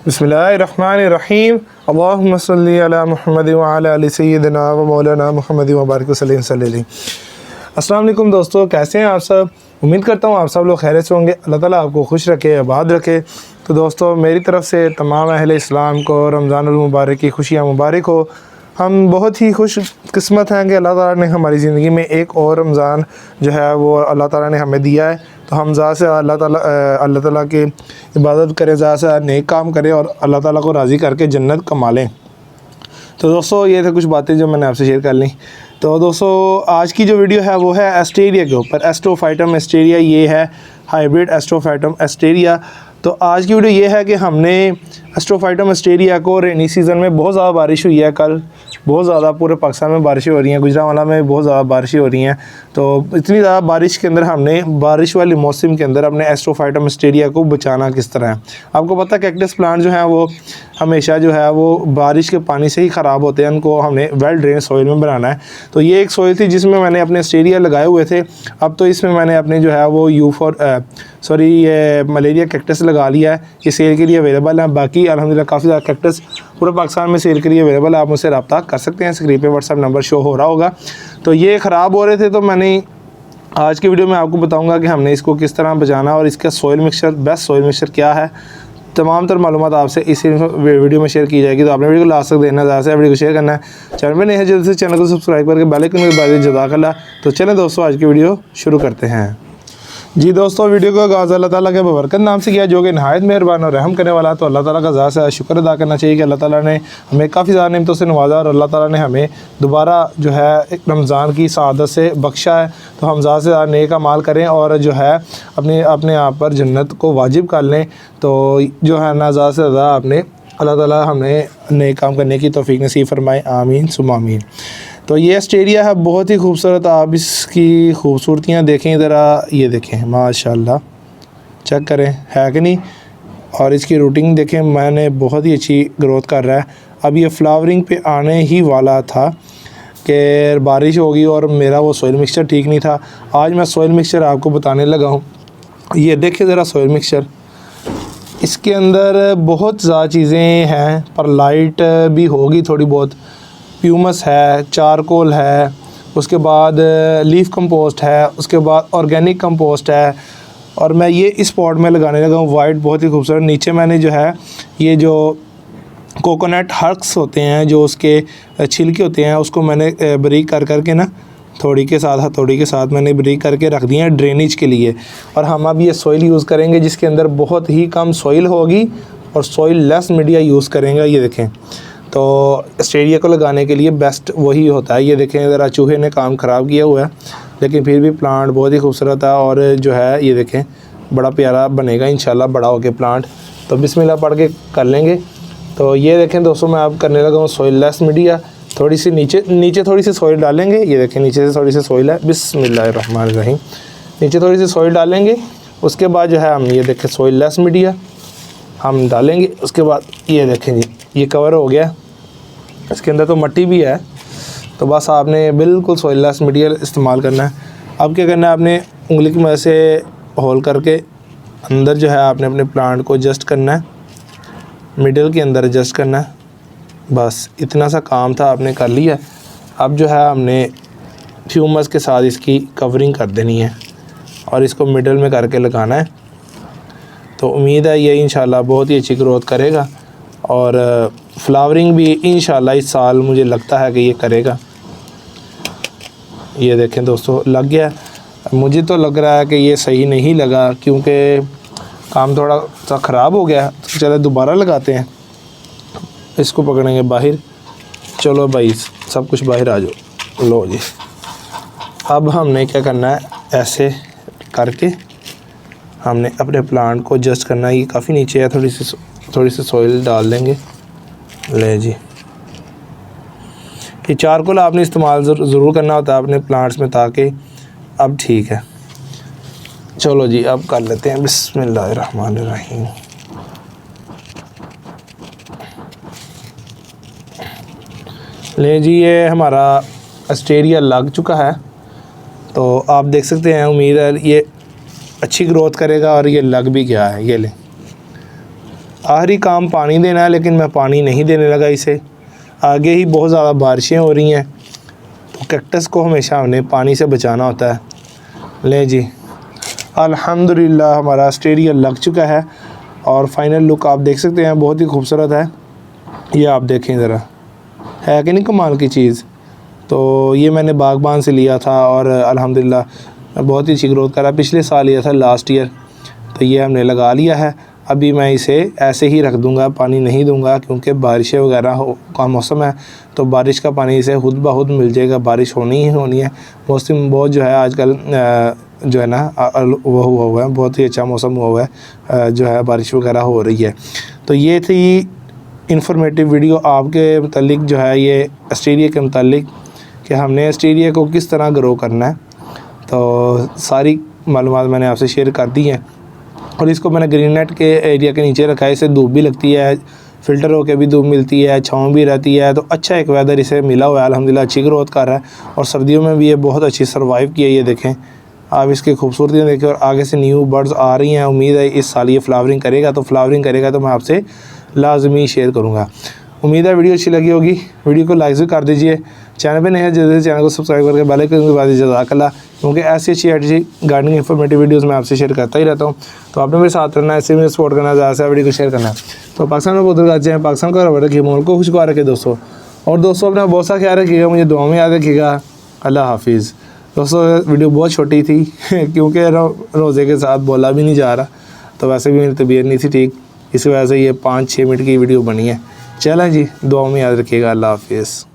बिस्मिल्लाहिर्रहमानिर्रहीम। अल्लाहुम्मा सल्ली अला मुहम्मद व अला आलि सय्यिदिना व मौलाना मुहम्मद व बारिक वसल्लम सल्लल्लाहु। अस्सलाम वालेकुम दोस्तों, कैसे हैं आप सब। उम्मीद करता हूँ आप सब लोग खैरियत से होंगे। अल्लाह ताला आपको खुश रखे, आबाद रखे। तो दोस्तों, मेरी तरफ़ से तमाम अहले इस्लाम को रमज़ानुल मुबारक की खुशियाँ मुबारक हो। हम बहुत ही खुश किस्मत हैं कि अल्लाह ताला ने हमारी ज़िंदगी में एक और रमज़ान जो है वो अल्लाह ताला ने हमें दिया है। तो हम ज़्यादा से अल्लाह ताला की इबादत करें, ज़्यादा से नेक काम करें और अल्लाह ताला को राज़ी करके जन्नत कमा लें। तो दोस्तों, ये थे कुछ बातें जो मैंने आपसे शेयर कर ली। तो दोस्तों, आज की जो वीडियो है वो है एस्टेरिया के ऊपर। एस्ट्रोफाइटम एस्टेरिया, ये है हाइब्रिड एस्ट्रोफाइटम एस्टेरिया। तो आज की वीडियो ये है कि हमने एस्ट्रोफाइटम एस्टेरिया को रेनी सीज़न में बहुत ज़्यादा बारिश हुई है। कल बहुत ज़्यादा पूरे पाकिस्तान में बारिशें हो रही हैं, गुजरांवाला में बहुत ज़्यादा बारिशें हो रही हैं। तो इतनी ज़्यादा बारिश के अंदर हमने बारिश वाली मौसम के अंदर अपने एस्ट्रोफाइटम एस्टेरिया को बचाना किस तरह है। आपको पता है कैक्टस प्लांट जो हैं वो हमेशा जो है वो बारिश के पानी से ही ख़राब होते हैं। उनको हमने वेल ड्रेन सॉइल में बनाना है। तो ये एक सॉइल थी जिसमें मैंने अपने एस्टेरिया लगाए हुए थे। अब तो इसमें मैंने अपने जो है वो ये मलेरिया कैक्टस लगा लिया है। ये सेल के लिए अवेलेबल है। बाकी अल्हम्दुलिल्लाह काफ़ी ज़्यादा कैक्टस पूरे पाकिस्तान में सेल के लिए अवेलेबल है। आप मुझसे रब्ता कर सकते हैं। स्क्रीन पे व्हाट्सएप नंबर शो हो रहा होगा। तो ये ख़राब हो रहे थे, तो मैंने आज की वीडियो में आपको बताऊंगा कि हमने इसको किस तरह बचाना और इसका soil mixture, best soil mixture क्या है। तमाम तर मालूमात आपसे इसी वीडियो में शेयर की जाएगी। तो आपने वीडियो को लास्ट तक देखना, ज़्यादा से वीडियो को शेयर करना है। चैनल में नहीं है जल्दी से चैनल को सब्सक्राइब करके बेल आइकन को दबा दीजिए। जज़ाकल्लाह। तो चलें दोस्तों, आज की वीडियो शुरू करते हैं। जी दोस्तों, वीडियो को आगाज़ अल्लाह ताला के बरकत नाम से किया, जो कि नहायत मेहरबान और रहम करने वाला। तो अल्लाह ताला का ज़्यादा से शुक्र अदा करना चाहिए कि अल्लाह ताला ने हमें काफ़ी ज़्यादा नेमतों से नवाजा और अल्लाह ताला ने हमें दोबारा जो है एक रमज़ान की सआदत से बख्शा है। तो हम ज़्यादा से ज़्यादा नेक अमाल करें और जो है अपने आप पर जन्नत को वाजिब कर लें। तो जो है ना, ज़्यादा से ज़्यादा अपने अल्लाह ताला हमें नेक काम करने की तौफीक नसीब फरमाए। आमीन सुम्मा आमीन। तो ये एस्टेरिया है, बहुत ही खूबसूरत। आप इसकी खूबसूरतियाँ देखें ज़रा, ये देखें माशाल्लाह, चेक करें है कि नहीं। और इसकी रूटिंग देखें, मैंने बहुत ही अच्छी ग्रोथ कर रहा है। अब ये फ्लावरिंग पे आने ही वाला था कि बारिश होगी और मेरा वो सॉइल मिक्सचर ठीक नहीं था। आज मैं सॉइल मिक्सचर आपको बताने लगा हूँ। ये देखें ज़रा सॉइल मिक्सचर, इसके अंदर बहुत ज़्यादा चीज़ें हैं, पर लाइट भी होगी थोड़ी बहुत। प्यूमस है, चारकोल है, उसके बाद लीफ कंपोस्ट है, उसके बाद ऑर्गेनिक कंपोस्ट है। और मैं ये इस पॉट में लगाने लगा हूँ, वाइट बहुत ही खूबसूरत। नीचे मैंने जो है ये जो कोकोनट हर्क्स होते हैं, जो उसके छिलके होते हैं, उसको मैंने बारीक करके ना हथौड़ी के साथ मैंने बारीक करके रख दिए हैं ड्रेनेज के लिए। और हम अब ये सॉइल यूज़ करेंगे जिसके अंदर बहुत ही कम सॉइल होगी और सॉइल लेस मीडिया यूज़ करेंगे। ये देखें, तो एस्टेरिया को लगाने के लिए बेस्ट वही होता है। ये देखें ज़रा, चूहे ने काम ख़राब किया हुआ है, लेकिन फिर भी प्लांट बहुत ही खूबसूरत है। और जो है ये देखें, बड़ा प्यारा बनेगा इंशाल्लाह बड़ा होके प्लांट। तो बिस्मिल्लाह पढ़ के कर लेंगे। तो ये देखें दोस्तों, मैं अब करने लगा हूँ सॉइल लेस मीडिया। थोड़ी सी नीचे थोड़ी सी सॉइल डालेंगे। ये देखें, नीचे से थोड़ी सी सॉइल है। बिस्मिल्लाहिर्रहमानिर्रहीम। नीचे थोड़ी सी सॉइल डालेंगे। उसके बाद जो है हम ये देखें सॉइल लेस मीडिया हम डालेंगे। उसके बाद ये देखें जी, ये कवर हो गया। इसके अंदर तो मिट्टी भी है, तो बस आपने बिल्कुल सॉइल लेस मटीरियल इस्तेमाल करना है। अब क्या करना है, आपने उंगली की मदद से होल करके अंदर जो है आपने अपने प्लांट को एडजस्ट करना है, मिडल के अंदर एडजस्ट करना है। बस इतना सा काम था, आपने कर लिया। अब जो है हमने फ्यूमस के साथ इसकी कवरिंग कर देनी है और इसको मिडल में करके लगाना है। तो उम्मीद है ये इंशाल्लाह बहुत ही अच्छी ग्रोथ करेगा और फ्लावरिंग भी इंशाल्लाह इस साल मुझे लगता है कि ये करेगा। ये देखें दोस्तों, लग गया। मुझे तो लग रहा है कि ये सही नहीं लगा, क्योंकि काम थोड़ा सा ख़राब हो गया। तो चलो दोबारा लगाते हैं। इसको पकड़ेंगे बाहर। चलो भाई, सब कुछ बाहर आ जाओ। लो जी, अब हमने क्या करना है, ऐसे करके हमने अपने प्लांट को एडजस्ट करना है। ये काफ़ी नीचे है, थोड़ी सी सॉइल डाल देंगे। ले जी, ये चारकोल आपने इस्तेमाल ज़रूर करना होता है अपने प्लांट्स में, ताकि अब ठीक है। चलो जी, अब कर लेते हैं। बिस्मिल्लाहिर्रहमानिर्रहीम। ले जी, ये हमारा एस्टेरिया लग चुका है। तो आप देख सकते हैं, उम्मीद है ये अच्छी ग्रोथ करेगा और ये लग भी गया है। ये ले, आखिरी काम पानी देना है, लेकिन मैं पानी नहीं देने लगा इसे। आगे ही बहुत ज़्यादा बारिशें हो रही हैं, तो कैक्टस को हमेशा हमने पानी से बचाना होता है। ले जी, अल्हम्दुलिल्लाह हमारा स्टेडिया लग चुका है और फाइनल लुक आप देख सकते हैं, बहुत ही खूबसूरत है। ये आप देखें ज़रा, है कि नहीं कमाल की चीज़। तो ये मैंने बागबान से लिया था और अल्हम्दुलिल्लाह बहुत ही अच्छी ग्रोथ करा। पिछले साल लिया था, लास्ट ईयर, तो ये हमने लगा लिया है। अभी मैं इसे ऐसे ही रख दूंगा, पानी नहीं दूंगा, क्योंकि बारिशें वगैरह का मौसम है, तो बारिश का पानी इसे खुद ब खुद मिल जाएगा। बारिश होनी ही होनी है। मौसम बहुत जो है आजकल जो है ना वो हुआ है, बहुत ही अच्छा मौसम हुआ है, जो है बारिश वगैरह हो रही है। तो ये थी इंफॉर्मेटिव वीडियो आपके मतलब जो है ये एस्टेरिया के मतलब कि हमने एस्टेरिया को किस तरह ग्रो करना है। तो सारी मालूमात मैंने आपसे शेयर कर दी हैं। और इसको मैंने ग्रीन नेट के एरिया के नीचे रखा है। इसे धूप भी लगती है, फ़िल्टर होकर भी धूप मिलती है, छाँव भी रहती है, तो अच्छा एक वेदर इसे मिला हुआ है। अल्हम्दुलिल्लाह अच्छी ग्रोथ कर रहा है और सर्दियों में भी ये बहुत अच्छी सर्वाइव की है। ये देखें आप, इसकी खूबसूरती देखें। और आगे से न्यू बर्ड्स आ रही हैं। उम्मीद है इस साल ये फ्लावरिंग करेगा, तो मैं आपसे लाजमी शेयर करूँगा। उम्मीद है वीडियो अच्छी लगी होगी। वीडियो को लाइक भी कर दीजिए। चैनल पे नए हैं जल्दी से चैनल को सब्सक्राइब करके बेल आइकन दबा दीजिए। जज़ाकल्लाह, क्योंकि ऐसी अच्छी गार्डनिंग इंफॉर्मेटिव वीडियोज़ मैं आपसे शेयर करता ही रहता हूँ। तो आपने मेरे साथ रहना है, ऐसे में सपोर्ट करना, ज़्यादा से वीडियो को शेयर करना है। तो पाकिस्तान में बहुत राज्य हैं, पाकिस्तान का रखिए, रखिए, मुल्क को खुशगवार रखिए दोस्तों। और दोस्तों अपना बहुत सा ख्याल रखिएगा, मुझे दुआ में याद रखिएगा। अल्लाह हाफिज़। दोस्तों वीडियो बहुत छोटी थी क्योंकि रोज़े के साथ बोला भी नहीं जा रहा, तो वैसे भी मेरी तबीयत नहीं थी ठीक, इस वजह से ये 5-6 मिनट की वीडियो बनी है। चलें जी, दुआ में याद रखिएगा। अल्लाह हाफिज़।